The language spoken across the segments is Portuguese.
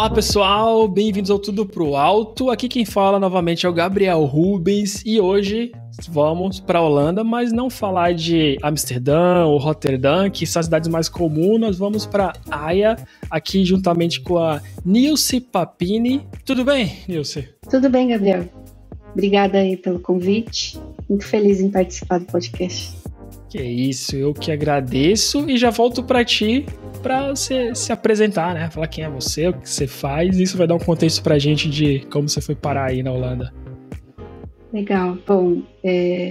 Olá pessoal, bem-vindos ao Tudo Pro Alto. Aqui quem fala novamente é o Gabriel Rubens e hoje vamos para a Holanda, mas não falar de Amsterdã ou Roterdã, que são as cidades mais comuns. Nós vamos para Haia, aqui juntamente com a Nilce Papini. Tudo bem, Nilce? Tudo bem, Gabriel. Obrigada aí pelo convite. Muito feliz em participar do podcast. Que isso, eu que agradeço e já volto para ti para você se apresentar, né? Falar quem é você, o que você faz. Isso vai dar um contexto pra gente de como você foi parar aí na Holanda. Legal. Bom,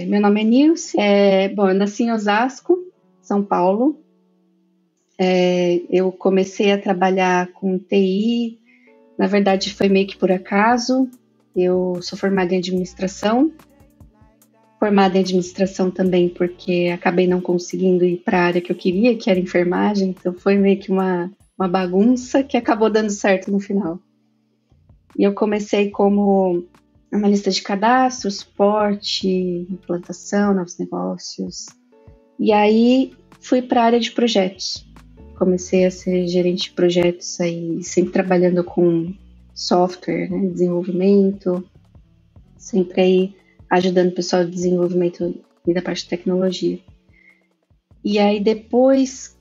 meu nome é Nilce. Eu nasci em Osasco, São Paulo. Eu comecei a trabalhar com TI. Na verdade, foi meio que por acaso. Eu sou formada em administração. Formada em administração também porque acabei não conseguindo ir para a área que eu queria, que era enfermagem, então foi meio que uma bagunça que acabou dando certo no final. E eu comecei como analista de cadastro, suporte, implantação, novos negócios. E aí fui para a área de projetos. Comecei a ser gerente de projetos aí, sempre trabalhando com software, né, desenvolvimento, sempre aí ajudando o pessoal de desenvolvimento e da parte de tecnologia. E aí depois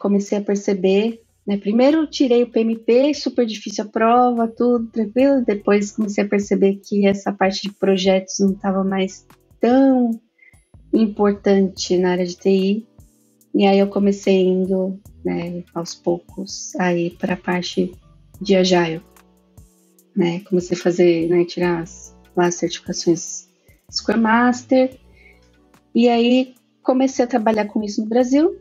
comecei a perceber, né, primeiro tirei o PMP, super difícil a prova, tudo tranquilo, depois comecei a perceber que essa parte de projetos não estava mais tão importante na área de TI, e aí eu comecei indo, né, aos poucos aí para a parte de Agile, né, comecei a fazer, né, tirar as certificações Scrum Master, e aí comecei a trabalhar com isso no Brasil.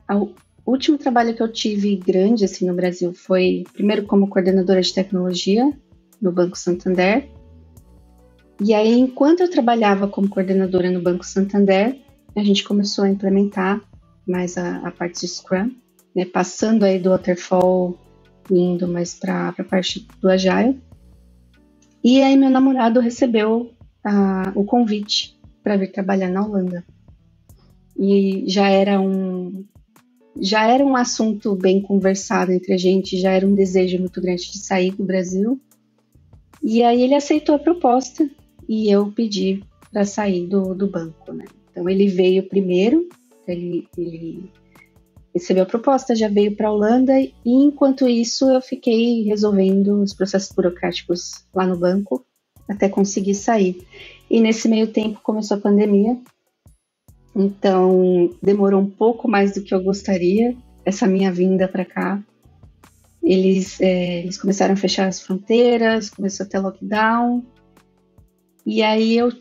O último trabalho que eu tive grande assim no Brasil foi primeiro como coordenadora de tecnologia no Banco Santander, e aí enquanto eu trabalhava como coordenadora no Banco Santander, a gente começou a implementar mais a parte de Scrum, né, passando aí do Waterfall, indo mais para a parte do Agile. E aí meu namorado recebeu o convite para vir trabalhar na Holanda. E já era um assunto bem conversado entre a gente, já era um desejo muito grande de sair do Brasil. E aí ele aceitou a proposta e eu pedi para sair do banco, né? Então ele veio primeiro, ele recebeu a proposta, já veio para a Holanda, e enquanto isso eu fiquei resolvendo os processos burocráticos lá no banco até conseguir sair. E nesse meio tempo começou a pandemia, então demorou um pouco mais do que eu gostaria, essa minha vinda para cá. Eles começaram a fechar as fronteiras, começou a ter lockdown, e aí eu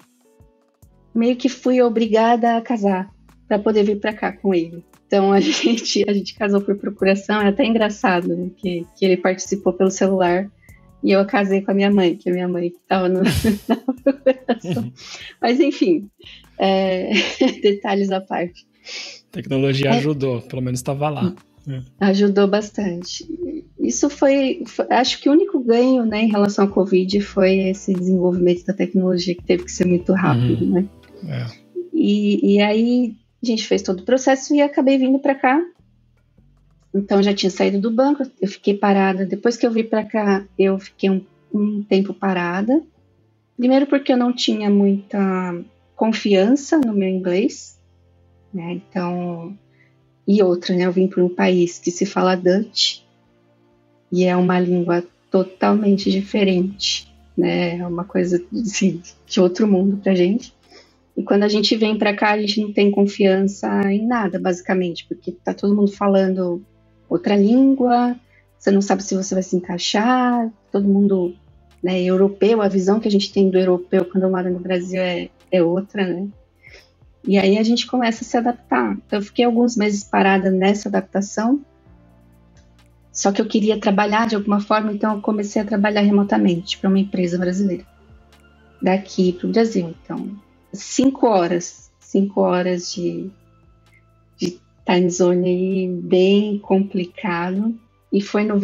meio que fui obrigada a casar para poder vir para cá com ele. Então a gente casou por procuração. É até engraçado, né, que ele participou pelo celular e eu casei com a minha mãe, que a minha mãe estava na procuração. Mas enfim, detalhes à parte. A tecnologia ajudou, pelo menos estava lá. Ajudou bastante. Isso foi, acho que o único ganho, né, em relação à Covid foi esse desenvolvimento da tecnologia, que teve que ser muito rápido, né? E aí a gente fez todo o processo e acabei vindo para cá. Então já tinha saído do banco, eu fiquei parada. Depois que eu vim para cá, eu fiquei um tempo parada. Primeiro porque eu não tinha muita confiança no meu inglês, né? Então, e outra, né? Eu vim para um país que se fala Dutch e é uma língua totalmente diferente, né? É uma coisa assim, de outro mundo pra gente. E quando a gente vem para cá, a gente não tem confiança em nada, basicamente, porque tá todo mundo falando outra língua, você não sabe se você vai se encaixar, todo mundo, né, europeu, a visão que a gente tem do europeu quando mora no Brasil é outra, né? E aí a gente começa a se adaptar. Então eu fiquei alguns meses parada nessa adaptação, só que eu queria trabalhar de alguma forma, então eu comecei a trabalhar remotamente para uma empresa brasileira, daqui para o Brasil. Então 5 horas de time zone aí, bem complicado. E foi no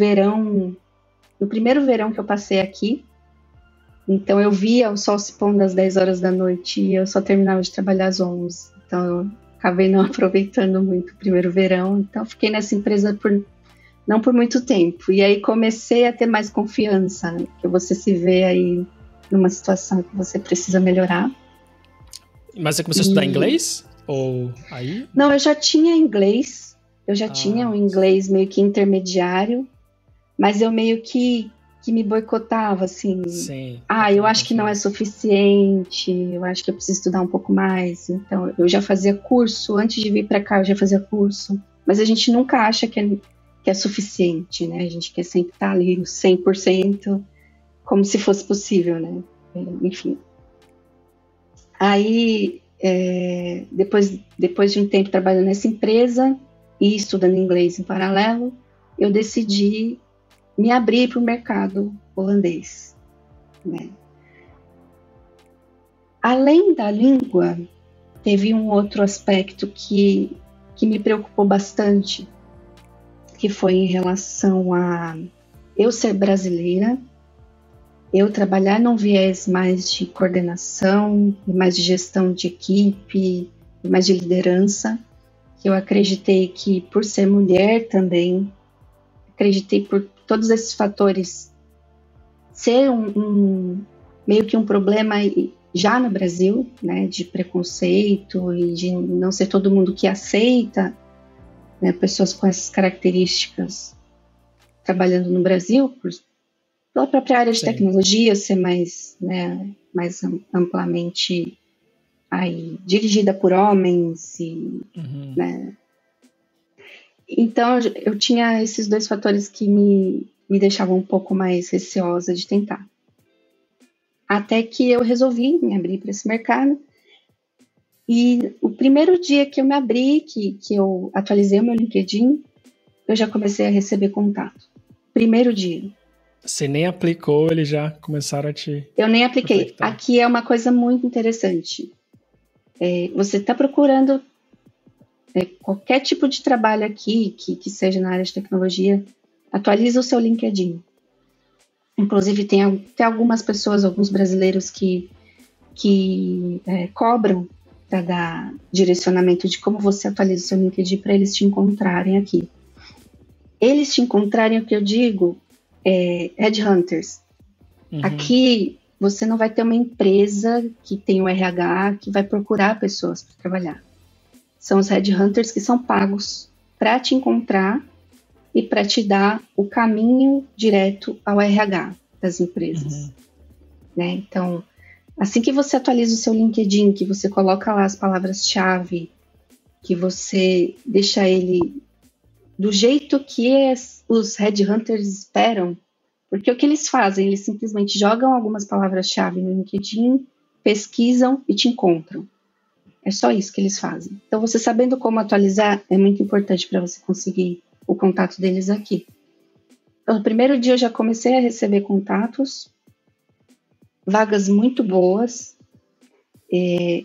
primeiro verão que eu passei aqui. Então eu via o sol se pondo às 10 horas da noite e eu só terminava de trabalhar às 11. Então eu acabei não aproveitando muito o primeiro verão. Então fiquei nessa empresa por não por muito tempo. E aí comecei a ter mais confiança, né? Porque você se vê aí numa situação que você precisa melhorar. Mas você começou a estudar inglês? Ou aí? Não, eu já tinha inglês. Eu já tinha um inglês meio que intermediário. Mas eu meio que me boicotava, assim. Sim. Eu acho que não é suficiente. Eu acho que eu preciso estudar um pouco mais. Então, eu já fazia curso. Antes de vir para cá, eu já fazia curso. Mas a gente nunca acha que é suficiente, né? A gente quer sempre estar ali no 100%, como se fosse possível, né? Enfim. Aí, depois de um tempo trabalhando nessa empresa e estudando inglês em paralelo, eu decidi me abrir para o mercado holandês, né? Além da língua, teve um outro aspecto que me preocupou bastante, que foi em relação a eu ser brasileira, eu trabalhar num viés mais de coordenação, mais de gestão de equipe, mais de liderança, que eu acreditei que por ser mulher também, acreditei por todos esses fatores ser meio que um problema já no Brasil, né, de preconceito e de não ser todo mundo que aceita, né, pessoas com essas características trabalhando no Brasil, pela própria área de tecnologia ser mais, né, mais amplamente aí, dirigida por homens e, né. Então eu tinha esses dois fatores que me deixavam um pouco mais receosa de tentar. Até que eu resolvi me abrir para esse mercado. E o primeiro dia que eu me abri, que eu atualizei o meu LinkedIn, eu já comecei a receber contato. Primeiro dia. Você nem aplicou, eles já começaram a te... Eu nem apliquei. Aplictar. Aqui é uma coisa muito interessante. Você está procurando qualquer tipo de trabalho aqui, que seja na área de tecnologia, atualiza o seu LinkedIn. Inclusive, tem algumas pessoas, alguns brasileiros que cobram para dar direcionamento de como você atualiza o seu LinkedIn para eles te encontrarem aqui. Eles te encontrarem, o que eu digo, headhunters. Aqui, você não vai ter uma empresa que tem o RH que vai procurar pessoas para trabalhar. São os headhunters que são pagos para te encontrar e para te dar o caminho direto ao RH das empresas. Né? Então, assim que você atualiza o seu LinkedIn, que você coloca lá as palavras-chave, que você deixa ele do jeito que os headhunters esperam, porque o que eles fazem? Eles simplesmente jogam algumas palavras-chave no LinkedIn, pesquisam e te encontram. É só isso que eles fazem. Então, você sabendo como atualizar é muito importante para você conseguir o contato deles aqui. Então, no primeiro dia eu já comecei a receber contatos, vagas muito boas. É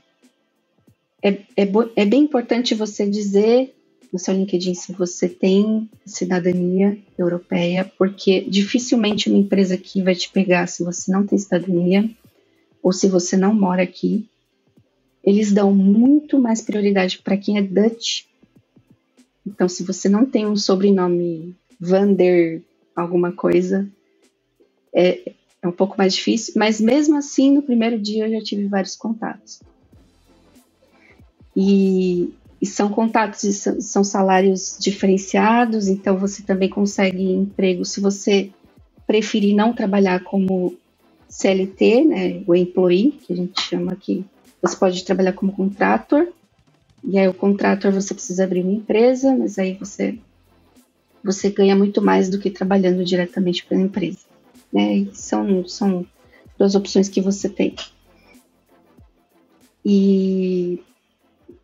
bem importante você dizer no seu LinkedIn se você tem cidadania europeia, porque dificilmente uma empresa aqui vai te pegar se você não tem cidadania ou se você não mora aqui. Eles dão muito mais prioridade para quem é Dutch. Então, se você não tem um sobrenome Van der alguma coisa, é um pouco mais difícil, mas mesmo assim, no primeiro dia eu já tive vários contatos. E são contatos e são salários diferenciados, então você também consegue emprego se você preferir não trabalhar como CLT, né, o employee, que a gente chama aqui. Você pode trabalhar como contractor, e aí o contractor você precisa abrir uma empresa, mas aí você ganha muito mais do que trabalhando diretamente para a empresa. Né? São duas opções que você tem. E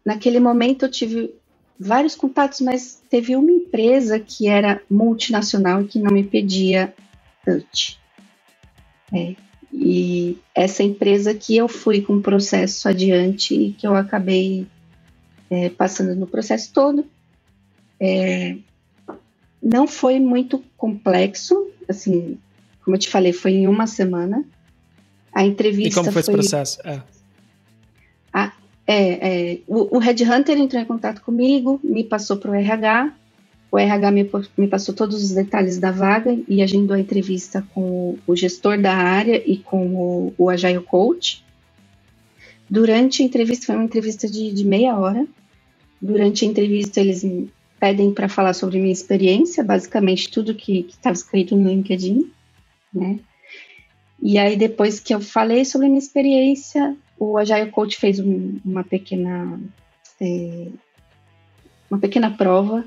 naquele momento eu tive vários contatos, mas teve uma empresa que era multinacional e que não me pedia Dutch. E essa empresa que eu fui com o processo adiante e que eu acabei passando no processo todo. Não foi muito complexo, assim, como eu te falei, foi em uma semana. A entrevista. E como foi esse processo? O headhunter entrou em contato comigo, me passou para o RH, O RH me passou todos os detalhes da vaga e agendou a entrevista com o gestor da área e com o Agile Coach. Durante a entrevista, foi uma entrevista de meia hora. Durante a entrevista, eles me pedem para falar sobre minha experiência, basicamente tudo que estava escrito no LinkedIn, né? E aí, depois que eu falei sobre a minha experiência, o Agile Coach fez uma pequena prova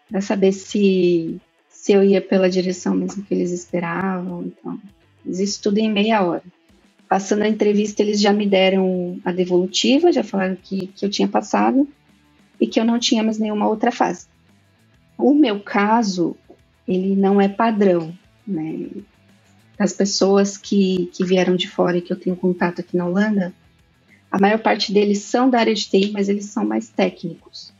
para saber se eu ia pela direção mesmo que eles esperavam. Então, isso tudo em meia hora. Passando a entrevista, eles já me deram a devolutiva, já falaram que eu tinha passado e que eu não tinha mais nenhuma outra fase. O meu caso, ele não é padrão, né? As pessoas que vieram de fora e que eu tenho contato aqui na Holanda, a maior parte deles são da área de TI, mas eles são mais técnicos.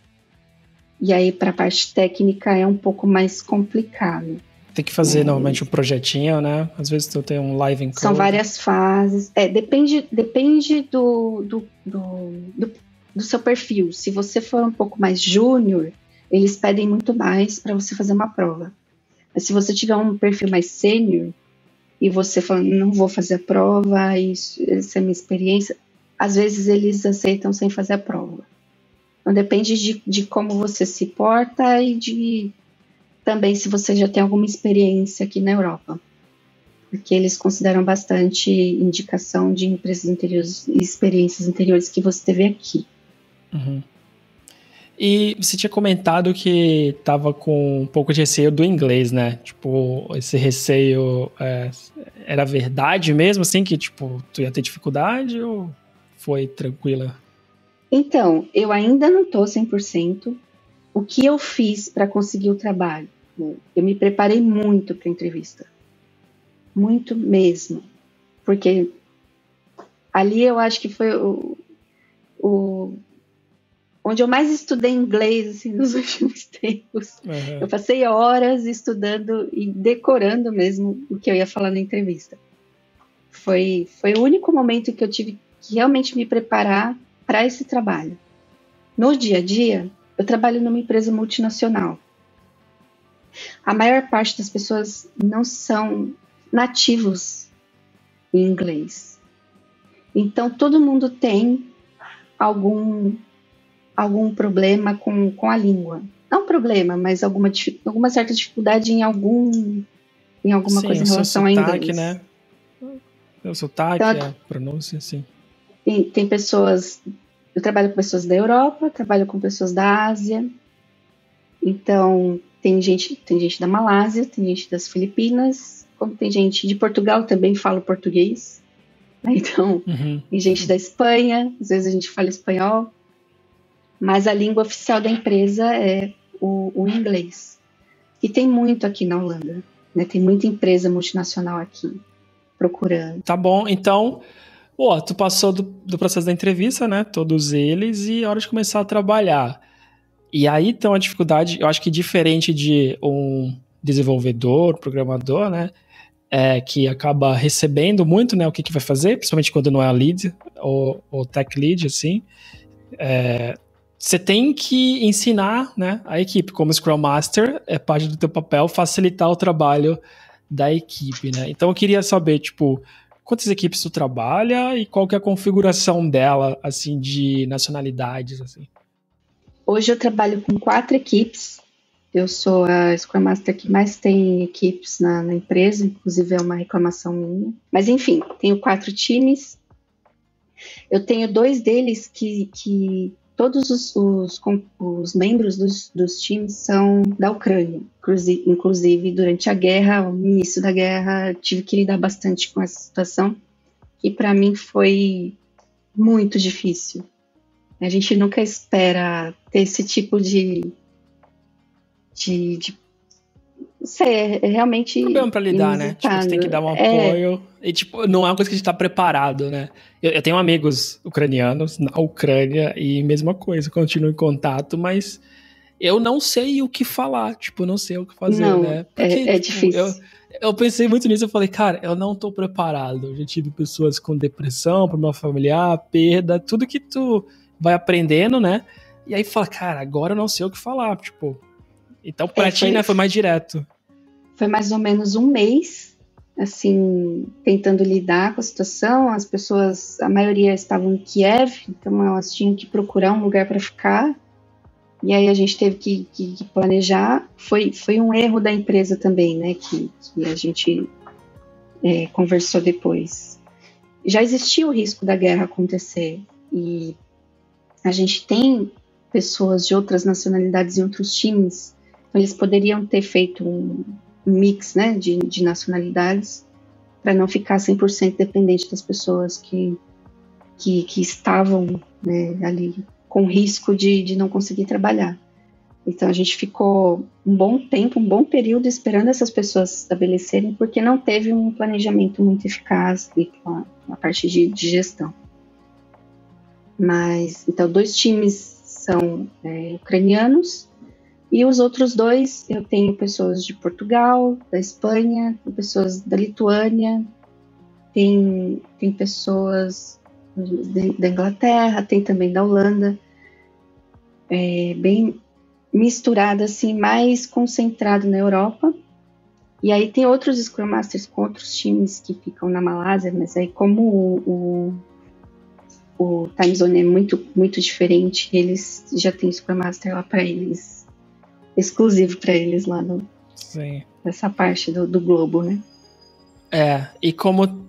E aí, para a parte técnica, é um pouco mais complicado. Tem que fazer normalmente um projetinho, né? Às vezes tu tem um live in code. São várias fases. Depende do seu perfil. Se você for um pouco mais júnior, eles pedem muito mais para você fazer uma prova. Mas se você tiver um perfil mais sênior e você fala, não vou fazer a prova, essa é a minha experiência, às vezes eles aceitam sem fazer a prova. Então depende de como você se porta e também se você já tem alguma experiência aqui na Europa. Porque eles consideram bastante indicação de empresas anteriores e experiências anteriores que você teve aqui. Uhum. E você tinha comentado que estava com um pouco de receio do inglês, né? Tipo, esse receio era verdade mesmo, assim, que tipo, tu ia ter dificuldade ou foi tranquila? Então, eu ainda não estou 100%. O que eu fiz para conseguir o trabalho? Eu me preparei muito para a entrevista. Muito mesmo. Porque ali eu acho que foi onde eu mais estudei inglês assim, nos últimos tempos. Uhum. Eu passei horas estudando e decorando mesmo o que eu ia falar na entrevista. Foi o único momento que eu tive que realmente me preparar para esse trabalho. No dia a dia, eu trabalho numa empresa multinacional. A maior parte das pessoas não são nativos em inglês. Então, todo mundo tem algum problema com a língua. Não problema, mas alguma certa dificuldade em alguma coisa em relação a inglês. Né? O sotaque, então, a pronúncia, sim. Tem pessoas... Eu trabalho com pessoas da Europa, trabalho com pessoas da Ásia. Então, tem gente da Malásia, tem gente das Filipinas, como tem gente de Portugal, também falo português. Então, tem gente da Espanha, às vezes a gente fala espanhol. Mas a língua oficial da empresa é o inglês. E tem muito aqui na Holanda, né? Tem muita empresa multinacional aqui procurando. Tá bom, então, tu passou do processo da entrevista, né? Todos eles, e é hora de começar a trabalhar. E aí tem uma dificuldade, eu acho que diferente de um desenvolvedor, programador, né? Que acaba recebendo muito, né? O que vai fazer, principalmente quando não é a lead ou tech lead, assim. Você tem que ensinar, né, a equipe. Como Scrum Master, é parte do teu papel facilitar o trabalho da equipe, né? Então eu queria saber, tipo, quantas equipes tu trabalha e qual que é a configuração dela, assim, de nacionalidades, assim. Hoje eu trabalho com 4 equipes. Eu sou a Scrum Master que mais tem equipes na empresa, inclusive é uma reclamação minha. Mas enfim, tenho 4 times. Eu tenho 2 deles que todos os membros dos times são da Ucrânia. Inclusive, durante a guerra, no início da guerra, tive que lidar bastante com essa situação, que para mim foi muito difícil. A gente nunca espera ter esse tipo de realmente problema pra lidar, né? Tipo, você tem que dar um apoio. E, tipo, não é uma coisa que a gente tá preparado, né? Eu tenho amigos ucranianos na Ucrânia e mesma coisa, continuo em contato, mas eu não sei o que falar, tipo, não sei o que fazer, não, né? Porque, tipo, difícil. Eu pensei muito nisso, eu falei, cara, eu não tô preparado. Eu já tive pessoas com depressão, problema familiar, perda, tudo que tu vai aprendendo, né? E aí fala, cara, agora eu não sei o que falar, tipo... Então, pra ti, né, foi mais direto. Foi mais ou menos um mês, assim, tentando lidar com a situação. As pessoas, a maioria estavam em Kiev, então elas tinham que procurar um lugar para ficar. E aí a gente teve que planejar. Foi um erro da empresa também, né, que a gente conversou depois. Já existia o risco da guerra acontecer, e a gente tem pessoas de outras nacionalidades em outros times, então eles poderiam ter feito um mix, né, de nacionalidades, para não ficar 100% dependente das pessoas que estavam, né, ali com risco de não conseguir trabalhar. Então a gente ficou um bom período esperando essas pessoas se estabelecerem, porque não teve um planejamento muito eficaz com a parte de gestão. Mas, então, 2 times são ucranianos, e os outros 2, eu tenho pessoas de Portugal, da Espanha, pessoas da Lituânia, tem pessoas da Inglaterra, tem também da Holanda, bem misturado, assim, mais concentrado na Europa. E aí tem outros Scrum Masters com outros times que ficam na Malásia, mas aí como o time zone é muito, muito diferente, eles já têm Scrum Master lá para eles, exclusivo para eles lá nessa parte do globo, né? E como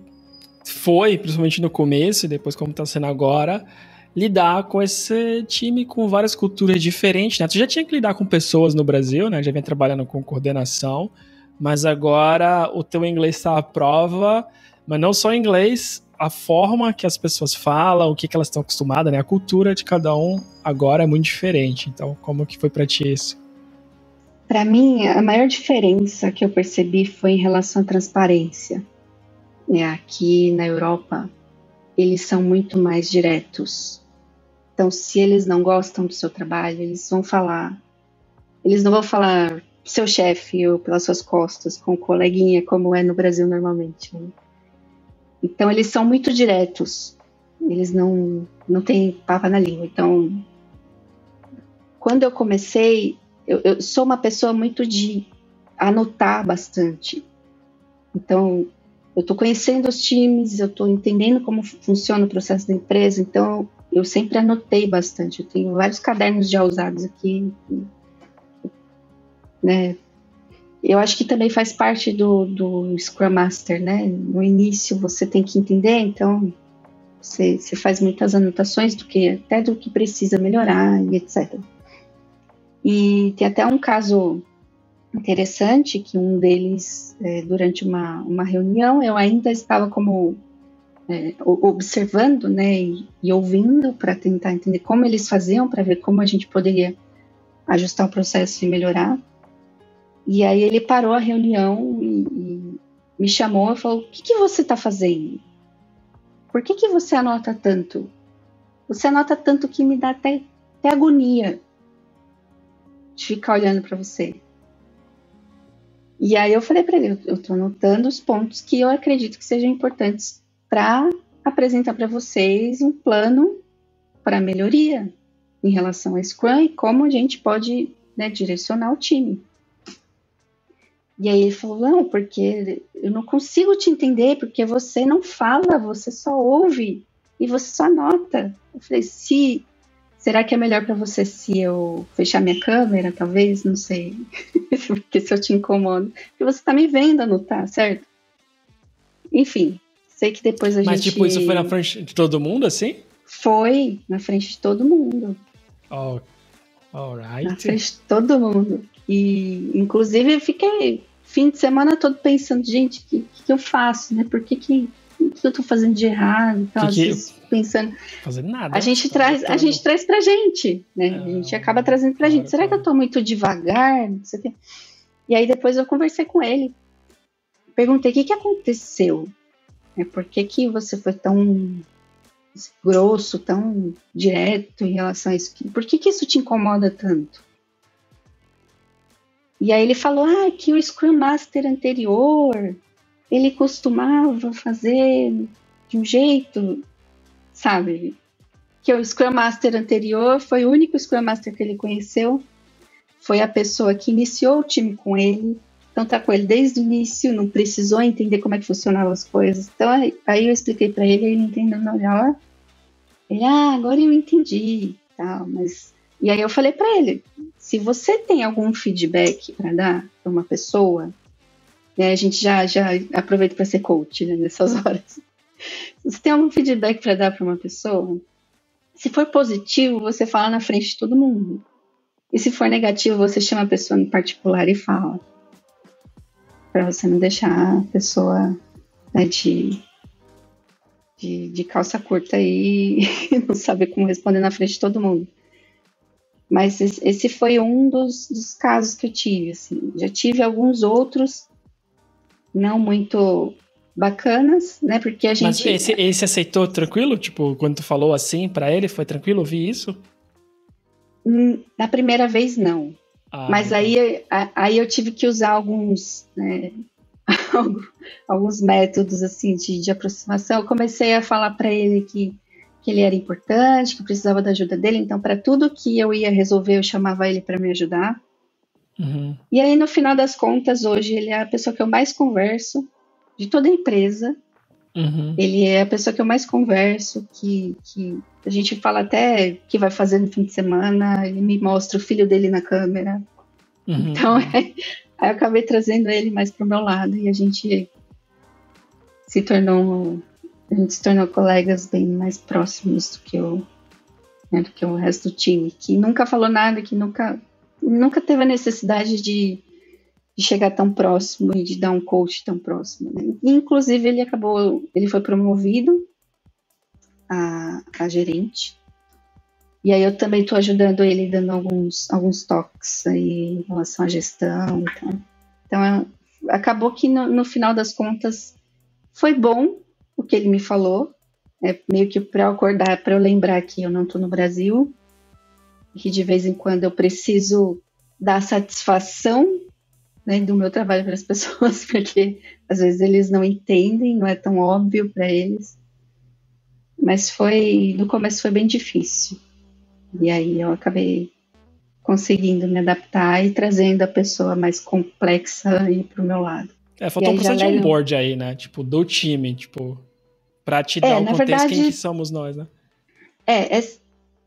foi, principalmente no começo, e depois como tá sendo agora, lidar com esse time com várias culturas diferentes, né? Tu já tinha que lidar com pessoas no Brasil, né? Já vem trabalhando com coordenação, mas agora o teu inglês está à prova, mas não só inglês, a forma que as pessoas falam, o que elas estão acostumadas, né? A cultura de cada um agora é muito diferente. Então, como que foi para ti isso? Para mim, a maior diferença que eu percebi foi em relação à transparência. Aqui na Europa, eles são muito mais diretos. Então, se eles não gostam do seu trabalho, eles vão falar. Eles não vão falar seu chefe ou pelas suas costas, com o coleguinha, como é no Brasil normalmente, né? Então, eles são muito diretos. Eles não têm papo na língua. Então, quando eu comecei, eu sou uma pessoa muito de anotar bastante. Então, eu estou conhecendo os times, eu estou entendendo como funciona o processo da empresa, então eu sempre anotei bastante. Eu tenho vários cadernos já usados aqui, né? Eu acho que também faz parte do Scrum Master, né? No início você tem que entender, então você faz muitas anotações até do que precisa melhorar e etc. E tem até um caso interessante que um deles, durante uma reunião, eu ainda estava como observando, né, e ouvindo para tentar entender como eles faziam, para ver como a gente poderia ajustar o processo e melhorar. E aí ele parou a reunião e me chamou e falou: o que você está fazendo? Por que você anota tanto? Você anota tanto que me dá até agonia de ficar olhando para você. E aí eu falei para ele: eu estou anotando os pontos que eu acredito que sejam importantes para apresentar para vocês um plano para melhoria em relação a Scrum e como a gente pode, né, direcionar o time. E aí ele falou: não, porque eu não consigo te entender, porque você não fala, você só ouve e você só anota. Eu falei: será que é melhor para você se eu fechar minha câmera, talvez? Não sei. Porque se eu te incomodo. Porque você tá me vendo anotar, certo? Enfim, sei que depois a gente... Mas tipo, isso foi na frente de todo mundo, assim? Foi, na frente de todo mundo. Oh, alright. Na frente de todo mundo. E, inclusive, eu fiquei fim de semana todo pensando: gente, o que eu faço, né? Por que eu tô fazendo de errado? Então, às vezes, pensando... Fazendo nada. A gente traz pra gente, né? A gente acaba trazendo pra gente. Será que eu tô muito devagar? E aí depois eu conversei com ele. Perguntei: o que aconteceu? Por que você foi tão grosso, tão direto em relação a isso? Por que isso te incomoda tanto? E aí ele falou: que o Scrum Master anterior, ele costumava fazer de um jeito, sabe? Que o Scrum Master anterior foi o único Scrum Master que ele conheceu, foi a pessoa que iniciou o time com ele, então tá com ele desde o início, não precisou entender como é que funcionavam as coisas. Então aí eu expliquei para ele, ele entendeu melhor. Ele, agora eu entendi, tal, mas... E aí eu falei para ele, se você tem algum feedback para dar para uma pessoa, né, a gente já aproveita para ser coach, né, nessas horas. Se você tem algum feedback para dar para uma pessoa, se for positivo, você fala na frente de todo mundo. E se for negativo, você chama a pessoa em particular e fala. Para você não deixar a pessoa, né, de calça curta aí e não saber como responder na frente de todo mundo. Mas esse foi um dos casos que eu tive. Assim. Já tive alguns outros não muito bacanas, né? Porque a gente... Mas esse aceitou tranquilo? Tipo, quando tu falou assim pra ele, foi tranquilo ouvir isso? Na primeira vez, não. Mas aí eu tive que usar alguns, né, alguns métodos assim, de aproximação. Eu comecei a falar para ele que ele era importante, que eu precisava da ajuda dele. Então, para tudo que eu ia resolver, eu chamava ele para me ajudar. Uhum. E aí, no final das contas, hoje, ele é a pessoa que eu mais converso de toda a empresa. Uhum. Ele é a pessoa que eu mais converso, que a gente fala até que vai fazer no fim de semana, ele me mostra o filho dele na câmera. Uhum. Então, aí eu acabei trazendo ele mais pro meu lado e a gente se tornou colegas bem mais próximos do que o resto do time, que nunca falou nada, que nunca teve a necessidade de chegar tão próximo e de dar um coach tão próximo, né? E, inclusive, ele foi promovido a gerente. E aí eu também estou ajudando ele, dando alguns toques aí em relação à gestão. Então acabou que no final das contas foi bom o que ele me falou, meio que para eu acordar, para eu lembrar que eu não estou no Brasil, que de vez em quando eu preciso dar satisfação, né, do meu trabalho para as pessoas, porque às vezes eles não entendem, não é tão óbvio para eles. Mas no começo foi bem difícil. E aí eu acabei conseguindo me adaptar e trazendo a pessoa mais complexa aí pro meu lado. Faltou um processo de onboard aí, né? Tipo, do time, tipo, pra te dar o contexto, verdade, quem que somos nós, né?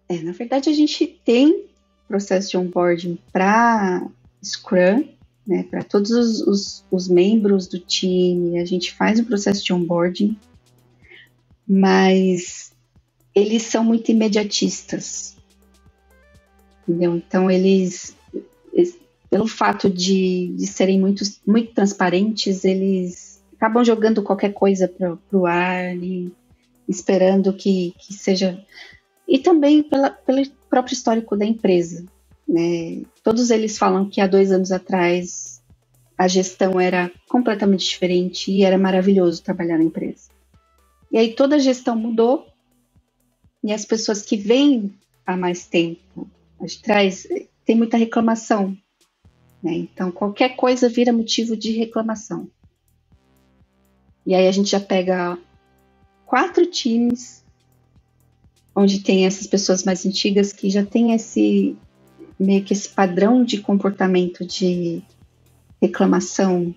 Na verdade a gente tem processo de onboarding para Scrum, né? Para todos os membros do time, a gente faz o processo de onboarding, mas eles são muito imediatistas. Entendeu? Então, eles pelo fato de serem muito transparentes, eles acabam jogando qualquer coisa para o ar e esperando que seja... E também pelo próprio histórico da empresa, né? Todos eles falam que há 2 anos atrás a gestão era completamente diferente e era maravilhoso trabalhar na empresa. E aí toda a gestão mudou e as pessoas que vêm há mais tempo de trás, tem muita reclamação, né? Então qualquer coisa vira motivo de reclamação. E aí a gente já pega 4 times onde tem essas pessoas mais antigas que já tem meio que esse padrão de comportamento de reclamação,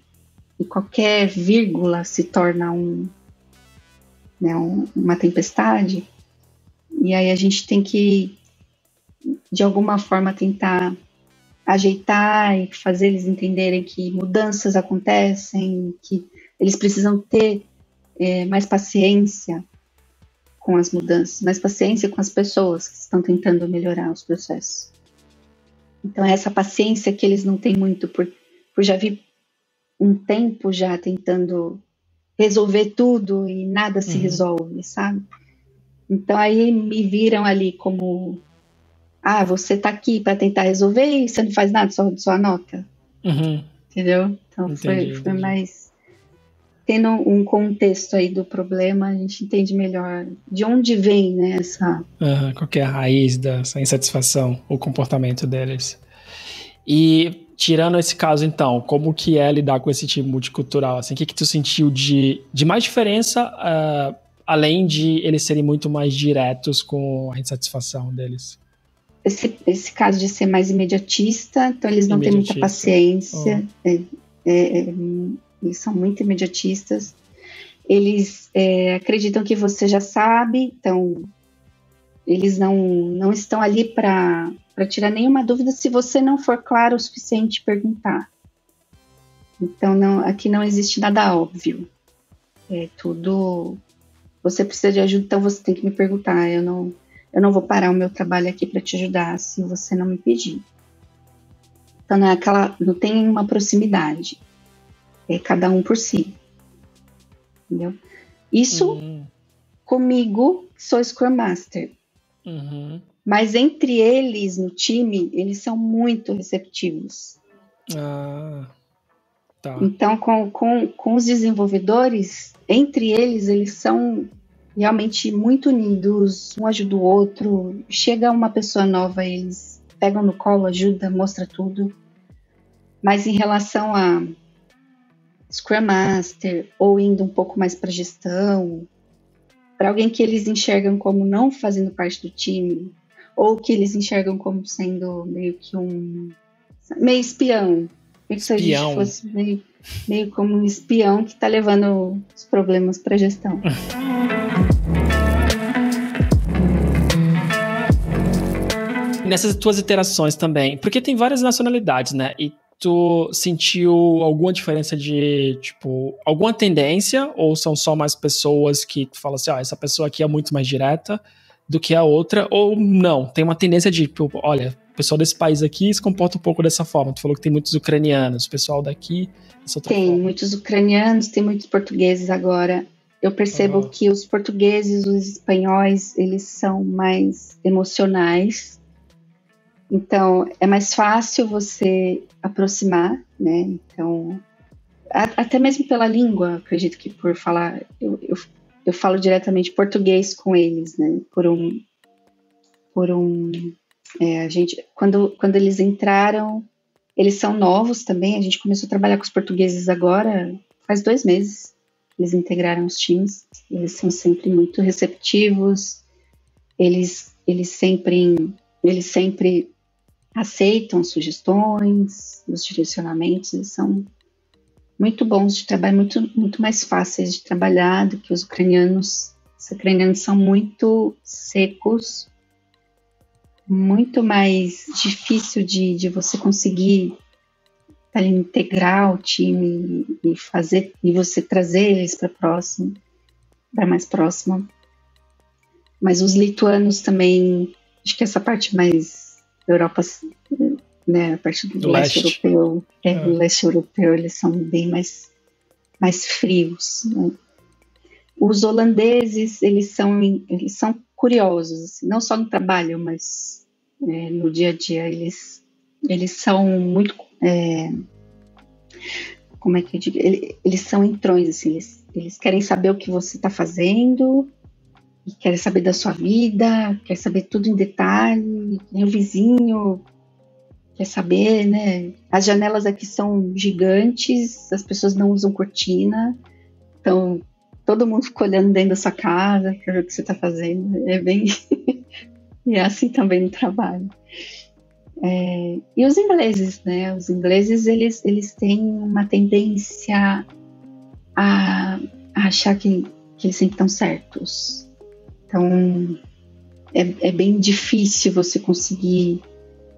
e qualquer vírgula se torna uma tempestade. E aí a gente tem que de alguma forma tentar ajeitar e fazer eles entenderem que mudanças acontecem, que eles precisam ter mais paciência com as mudanças, mais paciência com as pessoas que estão tentando melhorar os processos. Então é essa paciência que eles não têm muito, por já vir um tempo já tentando resolver tudo e nada se resolve, sabe? Então aí me viram ali como... você tá aqui para tentar resolver e você não faz nada, só anota. Entendeu? Então foi mais... Tendo um contexto aí do problema, a gente entende melhor de onde vem, né, qual que é a raiz dessa insatisfação, o comportamento deles. E tirando esse caso, então, como que é lidar com esse time multicultural? Assim, o que tu sentiu de mais diferença, além de eles serem muito mais diretos com a insatisfação deles? esse caso de ser mais imediatista, então eles não têm muita paciência, eles são muito imediatistas, eles acreditam que você já sabe, então eles não estão ali para tirar nenhuma dúvida se você não for claro o suficiente perguntar. Então aqui não existe nada óbvio, é tudo, você precisa de ajuda, então você tem que me perguntar, eu não vou parar o meu trabalho aqui para te ajudar se você não me pedir. Então não tem uma proximidade. É cada um por si. Entendeu? Isso comigo, sou Scrum Master. Mas entre eles, no time, eles são muito receptivos. Tá. Então, com os desenvolvedores, entre eles são realmente muito unidos, um ajuda o outro. Chega uma pessoa nova, eles pegam no colo, ajuda, mostra tudo. Mas em relação a Scrum Master, ou indo um pouco mais para gestão, para alguém que eles enxergam como não fazendo parte do time, ou que eles enxergam como sendo meio que meio espião. Se a gente fosse meio como um espião que está levando os problemas para a gestão. Nessas tuas iterações também, porque tem várias nacionalidades, né? E tu sentiu alguma diferença de, tipo, alguma tendência? Ou são só mais pessoas que tu fala assim, essa pessoa aqui é muito mais direta do que a outra? Ou não, tem uma tendência de, tipo, olha, o pessoal desse país aqui se comporta um pouco dessa forma. Tu falou que tem muitos ucranianos, o pessoal daqui dessa outra forma. Tem muitos ucranianos, tem muitos portugueses agora. Eu percebo que os portugueses, os espanhóis, eles são mais emocionais. Então, é mais fácil você aproximar, né? Então, até mesmo pela língua, acredito que por falar... Eu falo diretamente português com eles, né? A gente, quando eles entraram, eles são novos também. A gente começou a trabalhar com os portugueses agora, faz 2 meses. Eles integraram os times. Eles são sempre muito receptivos. Eles sempre aceitam sugestões, os direcionamentos. Eles são muito bons de trabalhar, muito mais fáceis de trabalhar do que os ucranianos. Os ucranianos são muito secos, muito mais difícil de você conseguir integrar o time e você trazer eles para mais próximo. Mas os lituanos também, acho que essa parte mais Europa, né, a parte do leste europeu, do leste europeu, eles são bem mais frios, né? Os holandeses, eles são curiosos, assim, não só no trabalho, mas no dia a dia, eles são muito, como é que eu digo? Eles são entrões, assim, eles querem saber o que você está fazendo, e querem saber da sua vida, querem saber tudo em detalhe, o vizinho quer saber, né? As janelas aqui são gigantes, as pessoas não usam cortina, então todo mundo fica olhando dentro da sua casa para ver o que você está fazendo. É bem... e é assim também no trabalho. E os ingleses, né? Os ingleses, eles têm uma tendência a achar que eles sempre estão certos. Então, é bem difícil você conseguir...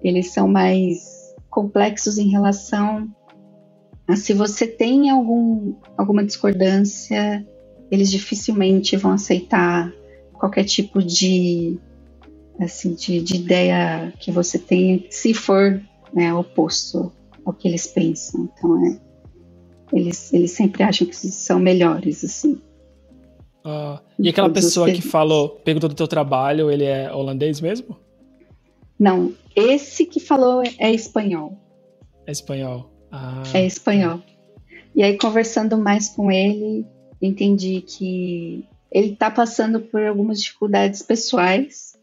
Eles são mais complexos em relação a se você tem alguma discordância, eles dificilmente vão aceitar qualquer tipo de ideia que você tenha, se for, né, oposto ao que eles pensam. Então, eles sempre acham que são melhores, assim. E aquela pessoa que perguntou do teu trabalho, ele é holandês mesmo? Não, esse que falou é espanhol. É espanhol. É espanhol. E aí, conversando mais com ele, entendi que ele está passando por algumas dificuldades pessoais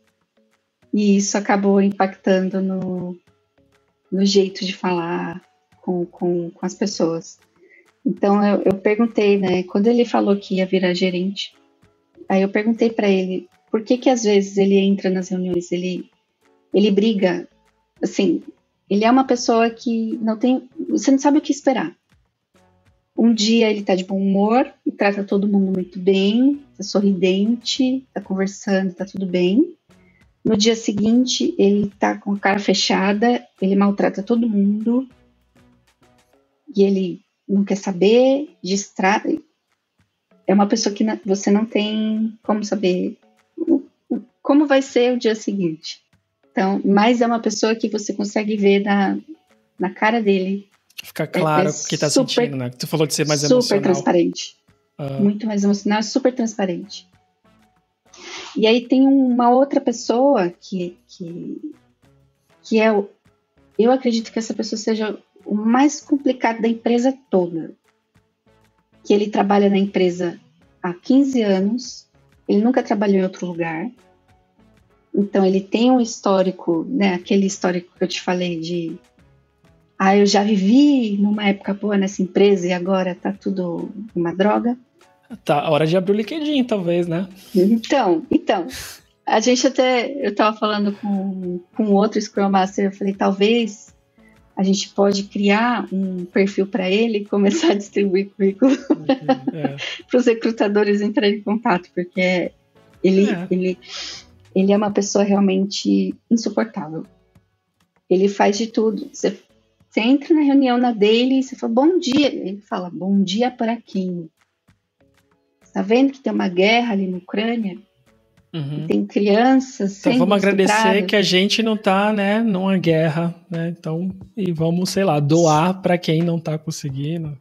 e isso acabou impactando no jeito de falar com as pessoas. Então, eu perguntei, né, quando ele falou que ia virar gerente, aí eu perguntei para ele por que às vezes ele entra nas reuniões, ele Ele briga, assim, ele é uma pessoa que você não sabe o que esperar. Um dia ele tá de bom humor e trata todo mundo muito bem, tá sorridente, tá conversando, tá tudo bem. No dia seguinte, ele tá com a cara fechada, ele maltrata todo mundo e ele não quer saber, distrai. É uma pessoa que você não tem como saber como vai ser o dia seguinte. Então, mas é uma pessoa que você consegue ver na cara dele. Fica claro o que tá sentindo, né? Tu falou de ser mais emocional. Super transparente. Muito mais emocional, super transparente. E aí tem uma outra pessoa que é eu acredito que essa pessoa seja o mais complicado da empresa toda. Que ele trabalha na empresa há 15 anos, ele nunca trabalhou em outro lugar. Então ele tem um histórico, né? Aquele histórico que eu te falei de eu já vivi numa época boa nessa empresa e agora tá tudo uma droga. Tá, hora de abrir o LinkedIn, talvez, né? Então, a gente eu tava falando com outro Scrum Master, eu falei, talvez a gente pode criar um perfil para ele e começar a distribuir currículo para os recrutadores entrarem em contato, porque ele é uma pessoa realmente insuportável. Ele faz de tudo. Você entra na reunião na daily e você fala, bom dia. Ele fala, bom dia para quem? Tá vendo que tem uma guerra ali na Ucrânia? Uhum. Tem crianças sendo Então vamos agradecer estupradas. que a gente não tá, né, numa guerra, né? Então, e vamos, sei lá, doar para quem não tá conseguindo.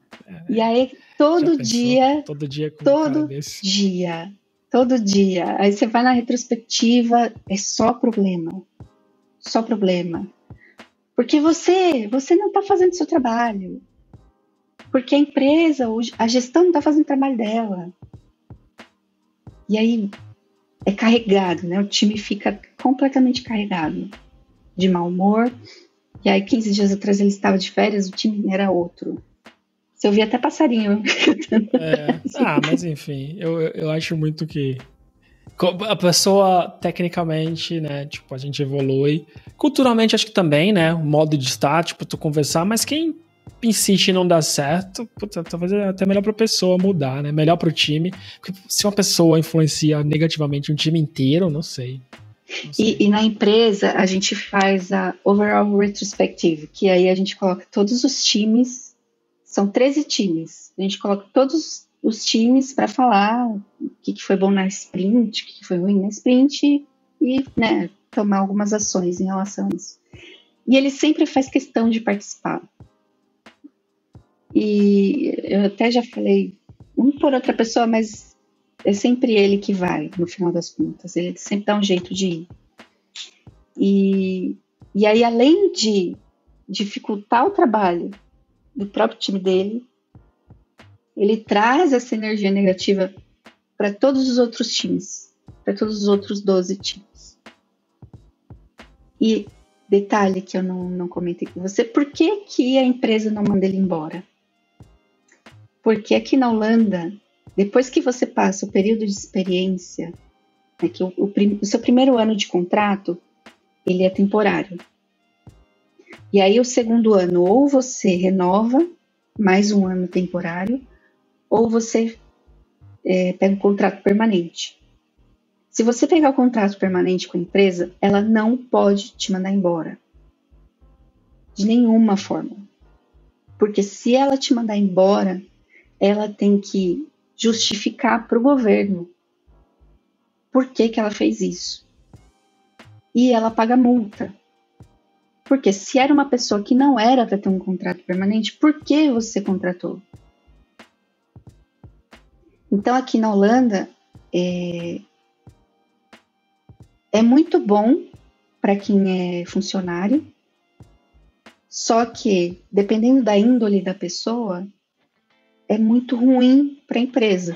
E aí, todo dia. Aí você vai na retrospectiva, é só problema. Só problema. Porque você não tá fazendo seu trabalho. Porque a empresa, a gestão não tá fazendo o trabalho dela. E aí é carregado, né? O time fica completamente carregado de mau humor. E aí 15 dias atrás ele estava de férias, o time era outro. Você ouvia até passarinho. Mas enfim, eu acho muito que a pessoa, tecnicamente, né, tipo, a gente evolui. Culturalmente, acho que também, né, o modo de estar, tipo, tu conversar, mas quem insiste e não dá certo, puta, talvez é até melhor pra pessoa mudar, né, melhor pro time, porque se uma pessoa influencia negativamente um time inteiro, não sei. E na empresa, a gente faz a Overall Retrospective, que aí a gente coloca todos os times, são 13 times, a gente coloca todos os times para falar o que foi bom na sprint, o que foi ruim na sprint e, né, tomar algumas ações em relação a isso. E ele sempre faz questão de participar. E eu até já falei, por outra pessoa, mas é sempre ele que vai, no final das contas. Ele sempre dá um jeito de ir. E aí, além de dificultar o trabalho do próprio time dele, ele traz essa energia negativa para todos os outros times, para todos os outros 12 times. E detalhe que eu não comentei com você, por que a empresa não manda ele embora? Porque aqui na Holanda, depois que você passa o período de experiência, né, que o seu primeiro ano de contrato, ele é temporário. E aí o segundo ano, ou você renova mais um ano temporário, ou você pega um contrato permanente. Se você pegar o contrato permanente com a empresa, ela não pode te mandar embora. De nenhuma forma. Porque se ela te mandar embora, ela tem que justificar para o governo por que ela fez isso. E ela paga multa. Porque se era uma pessoa que não era para ter um contrato permanente, por que você contratou? Então, aqui na Holanda, é muito bom para quem é funcionário, só que, dependendo da índole da pessoa, é muito ruim para a empresa.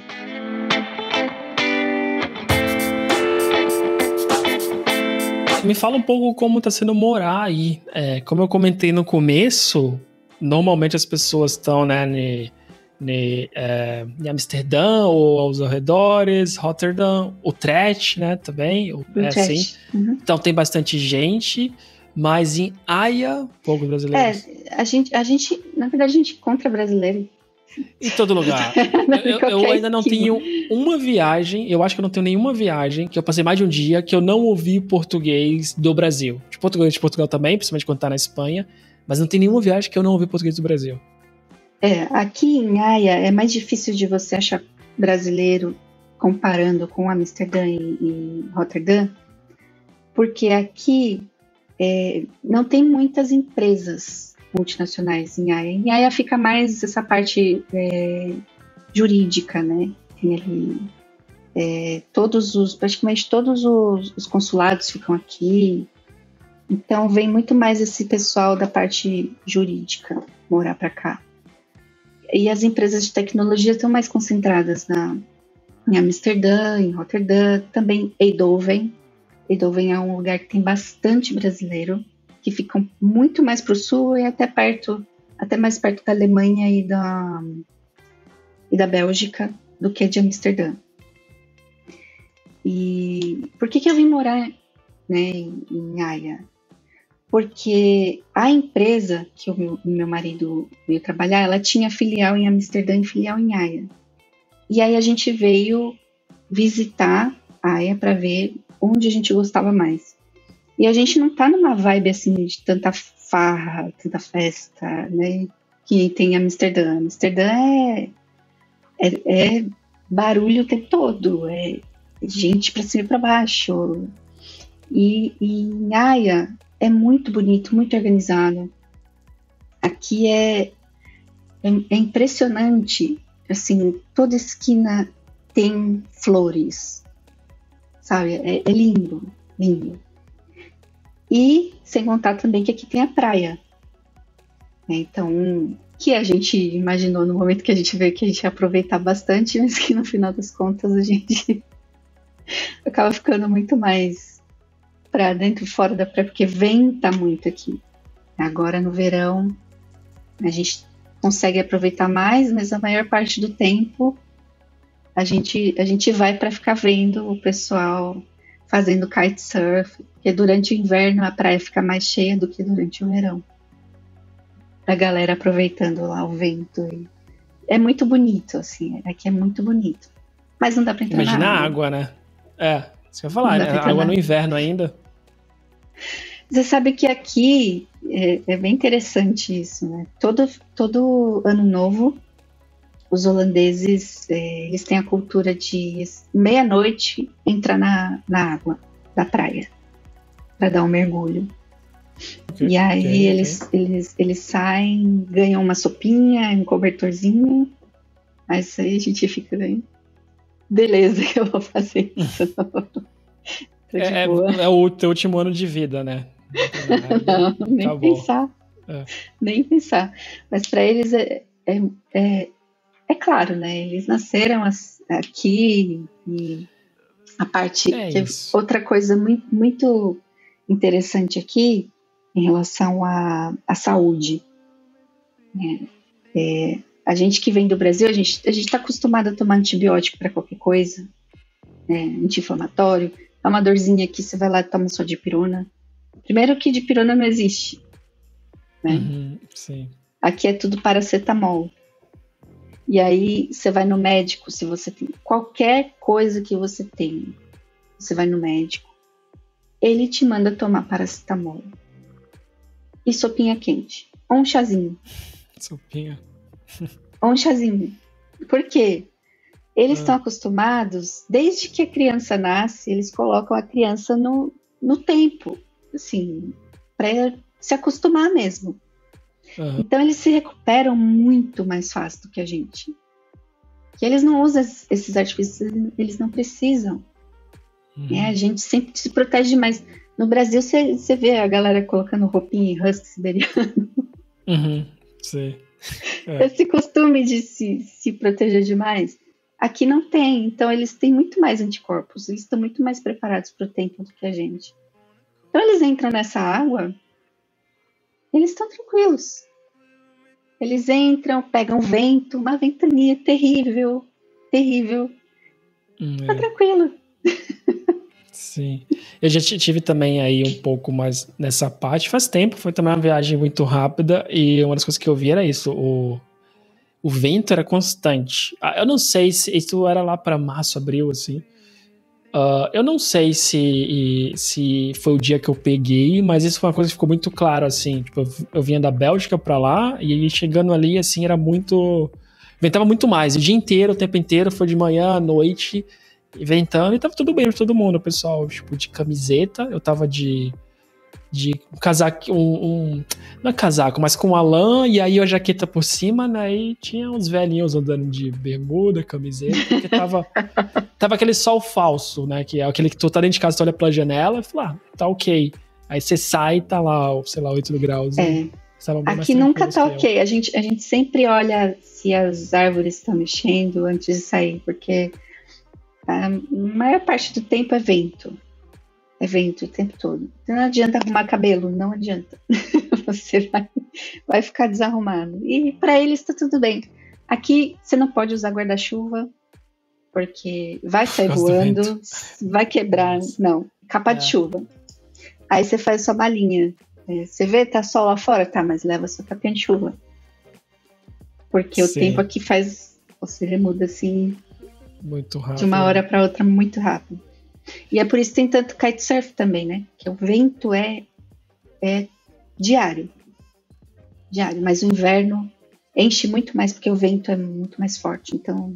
Me fala um pouco como está sendo morar aí. Como eu comentei no começo, normalmente as pessoas estão, né, em Amsterdã ou aos arredores, Rotterdam, Utrecht, né, também, assim. Uhum. Então tem bastante gente, mas em Haia, poucos brasileiros. A gente, na verdade, a gente encontra brasileiro em todo lugar. Eu ainda não tenho uma viagem, eu acho que eu não tenho nenhuma viagem que eu passei mais de um dia que eu não ouvi português do Brasil. De português de Portugal também, principalmente quando tá na Espanha, mas não tem nenhuma viagem que eu não ouvi português do Brasil. Aqui em Haia é mais difícil de você achar brasileiro comparando com Amsterdã e Rotterdam, porque aqui não tem muitas empresas multinacionais em Haia. Em Haia fica mais essa parte jurídica, né? Tem ali praticamente todos os consulados ficam aqui. Então vem muito mais esse pessoal da parte jurídica morar para cá. E as empresas de tecnologia estão mais concentradas em Amsterdã, em Rotterdam, também Eindhoven. Eindhoven é um lugar que tem bastante brasileiro, que ficam muito mais para o sul e até mais perto da Alemanha e da Bélgica do que de Amsterdã. E por que eu vim morar, né, em Haia? Porque a empresa que o meu marido veio trabalhar, ela tinha filial em Amsterdã e filial em Haia. E aí a gente veio visitar Haia para ver onde a gente gostava mais. E a gente não tá numa vibe assim de tanta farra, tanta festa, né? Que tem em Amsterdã. Amsterdã é barulho o tempo todo, é gente para cima e para baixo. E em Haia é muito bonito, muito organizado. Aqui é impressionante, assim, toda esquina tem flores, sabe? É lindo, lindo. E sem contar também que aqui tem a praia. Então, que a gente imaginou no momento que a gente veio que a gente ia aproveitar bastante, mas que no final das contas a gente acaba ficando muito mais para dentro e fora da praia, porque venta muito aqui. Agora no verão a gente consegue aproveitar mais, mas a maior parte do tempo a gente vai para ficar vendo o pessoal fazendo kitesurf, porque durante o inverno a praia fica mais cheia do que durante o verão. A galera aproveitando lá o vento. É muito bonito, assim, aqui é muito bonito. Mas não dá para entrar Imagina na água. A água, né? Isso que eu ia falar, né? Água no inverno ainda. Você sabe que aqui é bem interessante isso, né? Todo ano novo, os holandeses, eles têm a cultura de meia-noite entrar na água da praia para dar um mergulho. Okay, e aí eles saem, ganham uma sopinha, um cobertorzinho, mas aí a gente fica bem, beleza, que eu vou fazer isso. É o teu último ano de vida, né? Não, nem pensar. Nem pensar. Mas para eles é claro, né? Eles nasceram aqui e a parte... outra coisa muito, muito interessante aqui em relação à saúde. A gente que vem do Brasil, a gente está acostumado a tomar antibiótico para qualquer coisa, anti-inflamatório. Dá uma dorzinha aqui, você vai lá e toma sua dipirona. Primeiro que dipirona não existe. Né? Uhum, sim. Aqui é tudo paracetamol. E aí você vai no médico, se você tem qualquer coisa que você tem, você vai no médico, ele te manda tomar paracetamol e sopinha quente, ou um chazinho. Sopinha. Ou um chazinho. Por quê? Eles estão acostumados, desde que a criança nasce, eles colocam a criança no tempo, assim, para se acostumar mesmo. Uhum. Então eles se recuperam muito mais fácil do que a gente. Que eles não usam esses artifícios, eles não precisam. Uhum. A gente sempre se protege demais. No Brasil você vê a galera colocando roupinha em husky siberiano. Uhum. Sim. Esse costume de se proteger demais. Aqui não tem, então eles têm muito mais anticorpos, eles estão muito mais preparados para o tempo do que a gente. Então eles entram nessa água, eles estão tranquilos. Eles entram, pegam vento, uma ventania terrível, terrível. Tá tranquilo. Sim. Eu já tive também aí um pouco mais nessa parte. Faz tempo, foi também uma viagem muito rápida e uma das coisas que eu vi era isso. O vento era constante. Eu não sei se isso era lá para março, abril, assim. Eu não sei se foi o dia que eu peguei, mas isso foi uma coisa que ficou muito claro, assim. Tipo, eu vinha da Bélgica pra lá e chegando ali, assim, era muito... Ventava muito mais. O dia inteiro, o tempo inteiro, foi de manhã à noite, ventando, e tava tudo bem pra todo mundo, pessoal. Tipo, de camiseta, eu tava de casaco, não é casaco, mas com uma lã, e aí a jaqueta por cima, né, e tinha uns velhinhos andando de bermuda, camiseta, porque tava aquele sol falso, né, que é aquele que tu tá dentro de casa, tu olha pela janela e fala, tá ok. Aí você sai e tá lá, sei lá, 8 graus. Aqui nunca tá ok. A gente sempre olha se as árvores estão mexendo antes de sair, porque a maior parte do tempo é vento. É vento o tempo todo. Então não adianta arrumar cabelo, não adianta. Você vai ficar desarrumado. E para eles tá tudo bem. Aqui você não pode usar guarda-chuva, porque vai sair voando, vai quebrar. Não, capa de chuva. Aí você faz sua malinha. Você vê, tá sol lá fora? Tá, mas leva sua capinha de chuva. Porque o tempo aqui faz... Você muda assim... Muito rápido. De uma hora para outra, muito rápido. E é por isso que tem tanto kitesurf também, né? Que o vento é diário. Diário. Mas o inverno enche muito mais, porque o vento é muito mais forte. Então,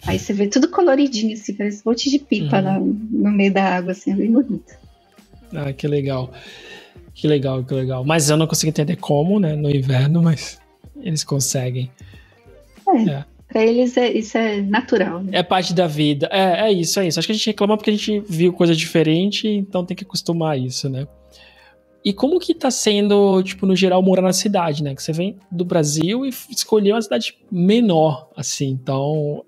aí você vê tudo coloridinho, assim, parece um monte de pipa no meio da água, assim, é bem bonito. Ah, que legal. Que legal. Mas eu não consigo entender como, né, no inverno, mas eles conseguem. Pra eles isso é natural, né? É parte da vida. É isso. Acho que a gente reclama porque a gente viu coisa diferente, então tem que acostumar a isso, né? E como que tá sendo, tipo, no geral, morar na cidade, né? Que você vem do Brasil e escolheu uma cidade menor, assim. Então,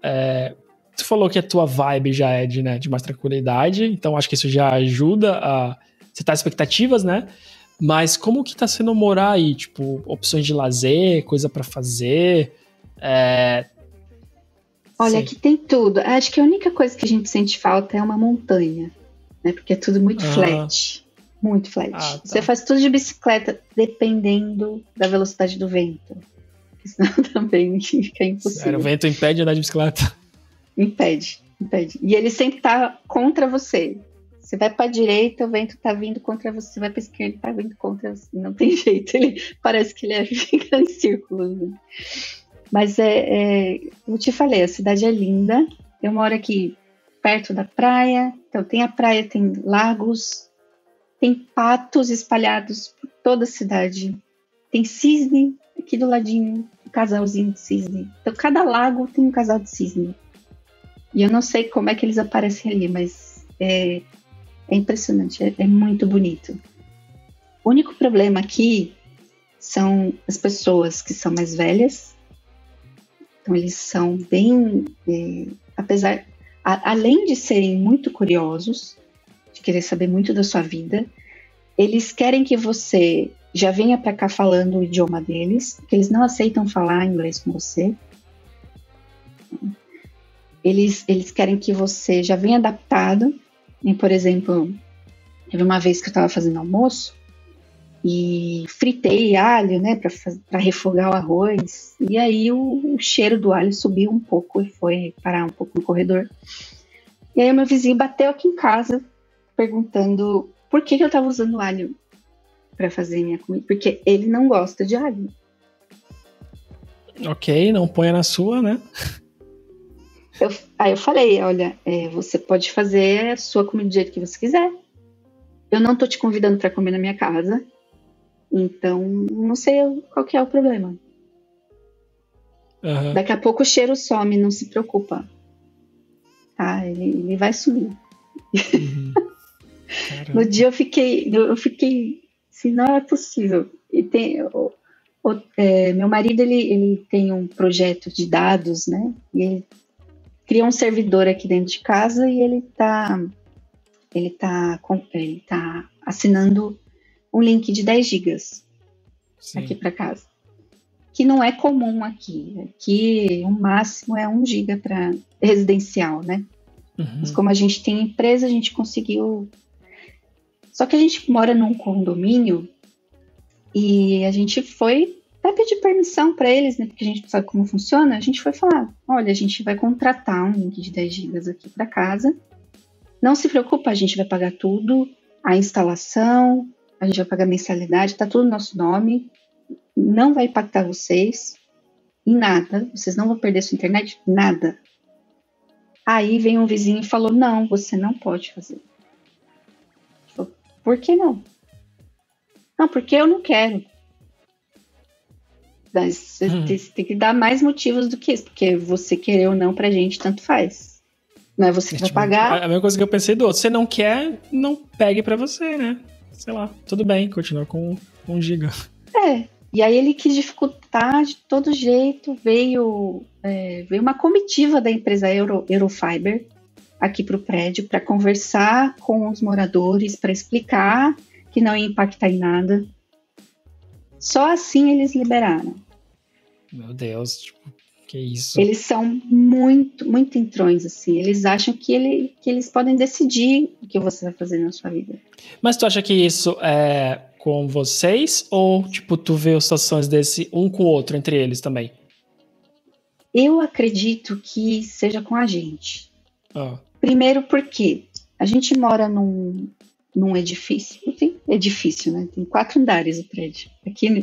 você falou que a tua vibe já é de mais tranquilidade, então acho que isso já ajuda a setar expectativas, né? Mas como que tá sendo morar aí? Tipo, opções de lazer, coisa pra fazer... Olha, aqui tem tudo. Acho que a única coisa que a gente sente falta é uma montanha, né? Porque é tudo muito flat. Muito flat. Tá. Você faz tudo de bicicleta, dependendo da velocidade do vento. Senão também fica impossível. Sério, o vento impede andar de bicicleta? Impede. E ele sempre tá contra você. Você vai pra direita, o vento tá vindo contra você. Você vai pra esquerda, tá vindo contra você. Não tem jeito. Parece que ele fica em círculos, né? Mas eu te falei, a cidade é linda. Eu moro aqui perto da praia. Então tem a praia, tem lagos, tem patos espalhados por toda a cidade. Tem cisne aqui do ladinho, um casalzinho de cisne. Então cada lago tem um casal de cisne. E eu não sei como é que eles aparecem ali, mas é impressionante, é muito bonito. O único problema aqui são as pessoas que são mais velhas. Então eles são bem, além de serem muito curiosos, de querer saber muito da sua vida, eles querem que você já venha para cá falando o idioma deles, porque eles não aceitam falar inglês com você. Eles querem que você já venha adaptado. E, por exemplo, teve uma vez que eu estava fazendo almoço e fritei alho, né, para refogar o arroz. E aí o cheiro do alho subiu um pouco e foi parar um pouco no corredor. E aí o meu vizinho bateu aqui em casa perguntando por que eu estava usando alho para fazer minha comida. Porque ele não gosta de alho. Ok, não ponha na sua, né? Aí eu falei, olha, você pode fazer a sua comida do jeito que você quiser. Eu não tô te convidando para comer na minha casa. Então, não sei qual que é o problema. Daqui a pouco o cheiro some, não se preocupa. Tá, ele vai sumir. No dia eu fiquei assim, não é possível. E meu marido, ele tem um projeto de dados, né? E ele criou um servidor aqui dentro de casa e ele tá assinando um link de 10 gigas aqui para casa. que não é comum aqui. Aqui, o máximo é 1 giga para residencial, né? Mas como a gente tem empresa, a gente conseguiu... Só que a gente mora num condomínio e a gente foi até pedir permissão para eles, né? Porque a gente não sabe como funciona. A gente foi falar, olha, a gente vai contratar um link de 10 gigas aqui para casa. Não se preocupa, a gente vai pagar tudo, a instalação, a gente vai pagar mensalidade, tá tudo no nosso nome, não vai impactar vocês em nada, vocês não vão perder sua internet, nada. Aí vem um vizinho e falou, não, você não pode fazer. Falei, por que não? Não, porque eu não quero. Você tem que dar mais motivos do que isso, porque você querer ou não pra gente, tanto faz. Não é você que vai pagar. A mesma coisa que eu pensei do outro. Você não quer, não pegue pra você, né? Sei lá, tudo bem, continua com 1 giga. E aí ele quis dificultar de todo jeito. Veio uma comitiva da empresa Eurofiber aqui pro prédio para conversar com os moradores, para explicar que não ia impactar em nada. Só assim eles liberaram. Meu Deus, tipo, que isso? Eles são muito, muito entrões, assim. Eles acham que eles podem decidir o que você vai fazer na sua vida. Mas tu acha que isso é com vocês? Ou, tipo, tu vê situações desse um com o outro, entre eles também? Eu acredito que seja com a gente. Primeiro porque a gente mora num edifício. Tem edifício, né? Tem 4 andares o prédio.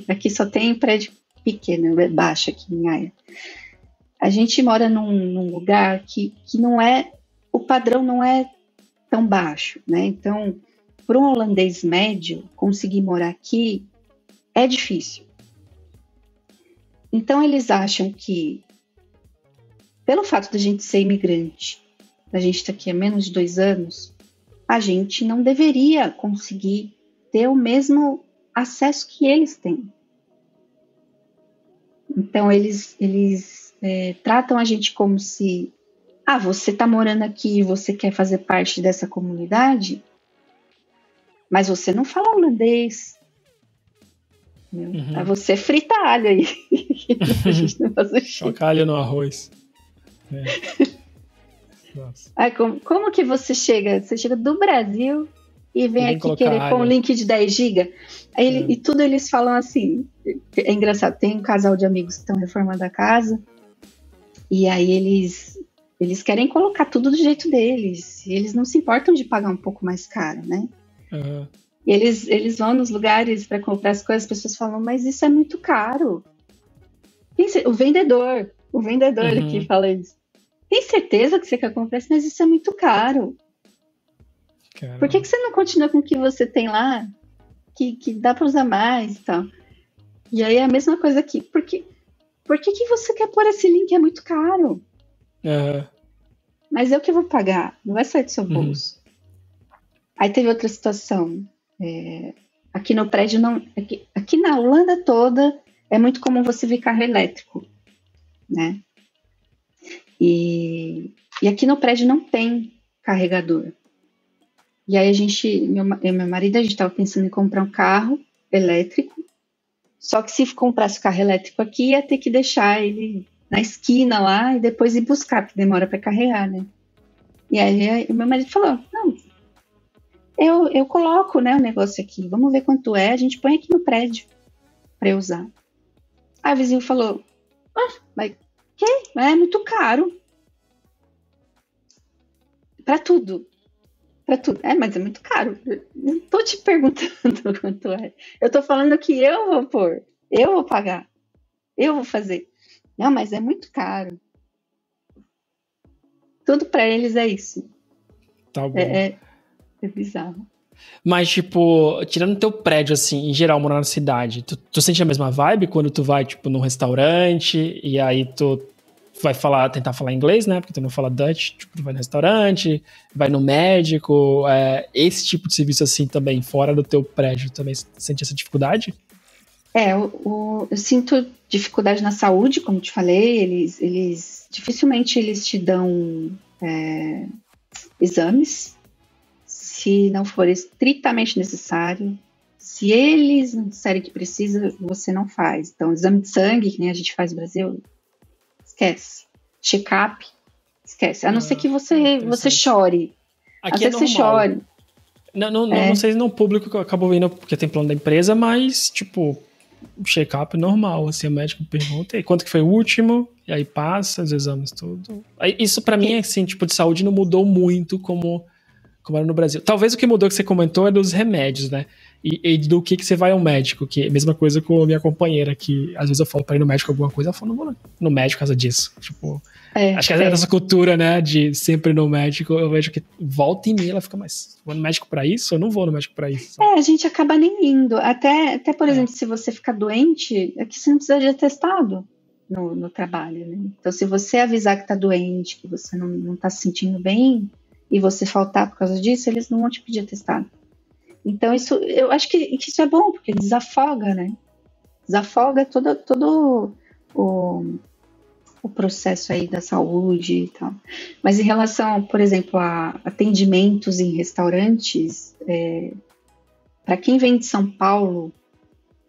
Aqui só tem prédio pequeno, é baixo aqui em Haia. A gente mora num lugar que não é... O padrão não é tão baixo, né? Então, para um holandês médio, conseguir morar aqui é difícil. Então, eles acham que, pelo fato de a gente ser imigrante, a gente está aqui há menos de 2 anos, a gente não deveria conseguir ter o mesmo acesso que eles têm. Então, eles tratam a gente como se... você está morando aqui e você quer fazer parte dessa comunidade, mas você não fala holandês. Aí você frita alho aí. A gente não faz o choca alho no arroz. Nossa. Aí, como que você chega? Você chega do Brasil e vem aqui querer pôr um link de 10 GB? E tudo eles falam assim. É engraçado, tem um casal de amigos que estão reformando a casa e aí eles querem colocar tudo do jeito deles. E eles não se importam de pagar um pouco mais caro, né? E eles vão nos lugares para comprar as coisas, as pessoas falam, mas isso é muito caro. O vendedor que fala isso. Tem certeza que você quer comprar isso? Mas isso é muito caro. Caramba. Por que você não continua com o que você tem lá? Que dá para usar mais e tal. E aí é a mesma coisa aqui. Por que você quer pôr esse link? É muito caro. Mas eu que vou pagar. Não vai sair do seu bolso. Aí teve outra situação. Aqui no prédio, aqui na Holanda toda, é muito comum você ver carro elétrico, né? E aqui no prédio não tem carregador. E aí meu marido, a gente estava pensando em comprar um carro elétrico, só que se comprasse o carro elétrico aqui, ia ter que deixar ele na esquina lá e depois ir buscar, porque demora para carregar, né? E aí meu marido falou, não, eu coloco, né, o negócio aqui, vamos ver quanto é, a gente põe aqui no prédio para eu usar. Aí o vizinho falou, mas que? É muito caro. Para tudo. Mas é muito caro. Não tô te perguntando quanto é. Eu tô falando que eu vou pôr, eu vou pagar, eu vou fazer. Não, mas é muito caro. Tudo para eles é isso. Tá bom. É bizarro. Mas, tipo, tirando teu prédio, assim, em geral, morar na cidade, tu sente a mesma vibe quando tu vai, tipo, num restaurante e aí tu vai tentar falar inglês, né? Porque tu não fala Dutch, tipo, tu vai no restaurante, vai no médico, esse tipo de serviço, assim, também, fora do teu prédio, também sente essa dificuldade? Eu sinto dificuldade na saúde, como te falei, eles dificilmente eles te dão exames, se não for estritamente necessário. Se eles não disserem que precisa, você não faz. Então, exame de sangue, que nem a gente faz no Brasil, esquece. Check-up, esquece. A não ser que você chore. Aqui é normal. Você chore. Não sei se no público que eu acabo vendo porque tem plano da empresa, mas, tipo, check-up normal, assim, o médico pergunta, e quanto que foi o último? E aí passa os exames, tudo. Isso pra mim, assim, tipo, de saúde não mudou muito como era no Brasil. Talvez o que mudou que você comentou é dos remédios, né? E do que você vai ao médico, que é a mesma coisa com a minha companheira, que às vezes eu falo pra ir no médico alguma coisa, ela fala, não vou no médico por causa disso. Tipo, acho que é dessa cultura, né, de sempre ir no médico, eu vejo que volta e meia ela fica, mas vou no médico pra isso? Eu não vou no médico pra isso. A gente acaba nem indo. Até por exemplo, se você ficar doente, é que você não precisa de atestado no trabalho, né? Então, se você avisar que tá doente, que você não tá se sentindo bem, e você faltar por causa disso, eles não vão te pedir atestado. Então, eu acho que isso é bom, porque desafoga, né? Desafoga todo o processo aí da saúde e tal. Mas em relação, por exemplo, a atendimentos em restaurantes, para quem vem de São Paulo,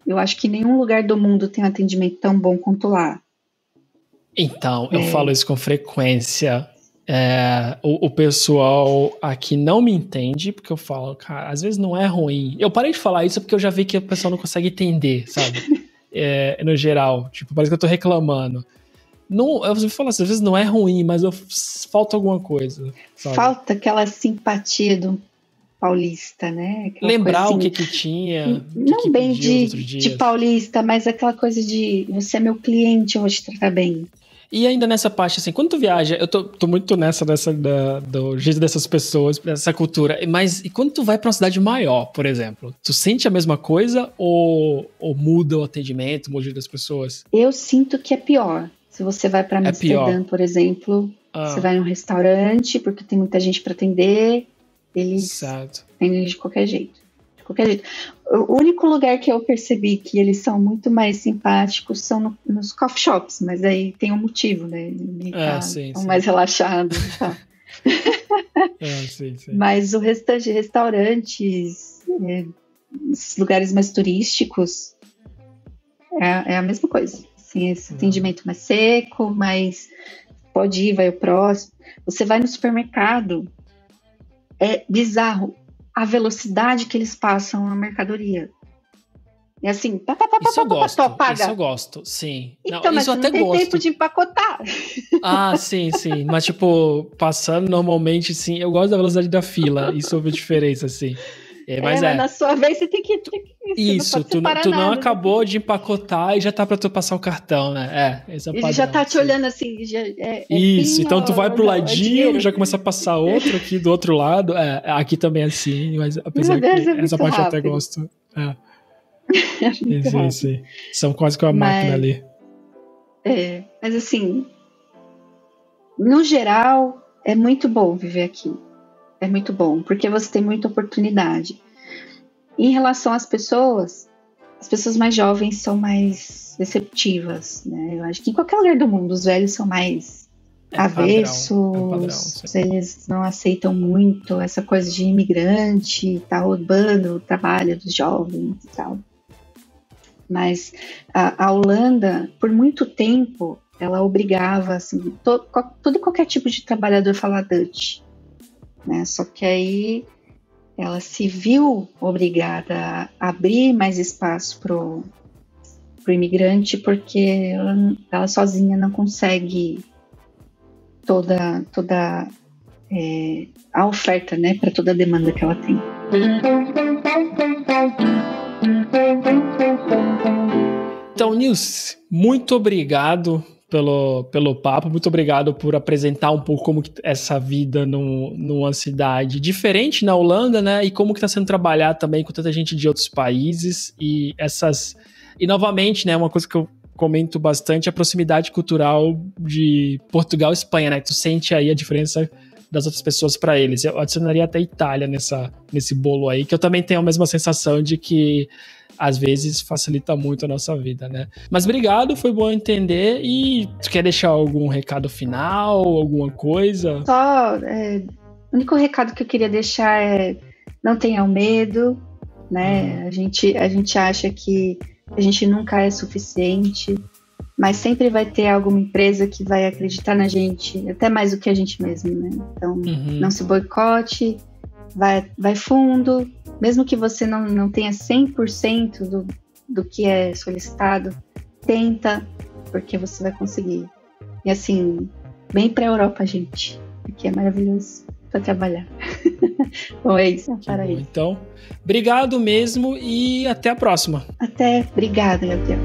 eu acho que nenhum lugar do mundo tem um atendimento tão bom quanto lá. Então, eu falo isso com frequência. O pessoal aqui não me entende, porque eu falo, cara, às vezes não é ruim. Eu parei de falar isso porque eu já vi que o pessoal não consegue entender, sabe? No geral, tipo, parece que eu tô reclamando. Não, eu falo assim, às vezes não é ruim, mas falta alguma coisa, sabe? Falta aquela simpatia do paulista, né? Aquela lembrar assim, o que tinha. Não bem de paulista, mas aquela coisa de você é meu cliente, eu vou te tratar bem. E ainda nessa parte, assim, quando tu viaja, eu tô muito do jeito dessas pessoas, dessa cultura, mas e quando tu vai pra uma cidade maior, por exemplo, tu sente a mesma coisa ou muda o atendimento, muda o jeito das pessoas? Eu sinto que é pior. Se você vai pra Amsterdã, por exemplo, você vai num restaurante, porque tem muita gente pra atender, eles atendem de qualquer jeito. O único lugar que eu percebi que eles são muito mais simpáticos são nos coffee shops, mas aí tem um motivo, né? São mais relaxados e tal. Sim. Mas o restante de restaurantes, esses lugares mais turísticos, é a mesma coisa. Assim, esse atendimento mais seco, mas pode ir, vai o próximo. Você vai no supermercado, é bizarro a velocidade que eles passam a mercadoria. É assim, isso eu gosto, sim. Então, não, mas isso eu até não tem tempo de empacotar. Sim. Mas, tipo, passando normalmente, sim, eu gosto da velocidade da fila. Isso houve diferença, assim. Mas na sua vez você tem que isso, tu não acabou de empacotar e já tá pra tu passar o cartão, né? Esse é o padrão. Ele já tá te olhando assim. Isso, então tu vai pro ladinho, já começa a passar outro aqui do outro lado. Aqui também é assim, mas apesar que essa parte rápido. Eu até gosto. Sim. São quase com a máquina ali. Mas assim, no geral, é muito bom viver aqui. É muito bom, porque você tem muita oportunidade. Em relação às pessoas mais jovens são mais receptivas, né? Eu acho que em qualquer lugar do mundo, os velhos são mais avessos, eles não aceitam muito essa coisa de imigrante, tá roubando o trabalho dos jovens e tal. Mas a Holanda, por muito tempo, ela obrigava assim, todo e qualquer tipo de trabalhador a falar Dutch. Né? Só que aí ela se viu obrigada a abrir mais espaço pro imigrante, porque ela sozinha não consegue toda a oferta, né, para toda a demanda que ela tem. Então, Nilce, muito obrigado pelo papo, muito obrigado por apresentar um pouco como que essa vida numa cidade diferente na Holanda, né, e como que está sendo trabalhar também com tanta gente de outros países e novamente, né, uma coisa que eu comento bastante, a proximidade cultural de Portugal e Espanha, né, tu sente aí a diferença das outras pessoas para eles. Eu adicionaria até a Itália nesse bolo aí, que eu também tenho a mesma sensação de que às vezes facilita muito a nossa vida, né? Mas obrigado, foi bom entender. E tu quer deixar algum recado final, alguma coisa? Só, o único recado que eu queria deixar é: não tenham medo, né? A gente acha que a gente nunca é suficiente, mas sempre vai ter alguma empresa que vai acreditar na gente, até mais do que a gente mesmo, né? Então, não se boicote, vai fundo, mesmo que você não tenha 100% do que é solicitado, tenta, porque você vai conseguir. E assim, vem pra Europa, gente, porque é maravilhoso para trabalhar. Bom, é isso, para aí. Então, obrigado mesmo e até a próxima. Obrigada, Gabriel.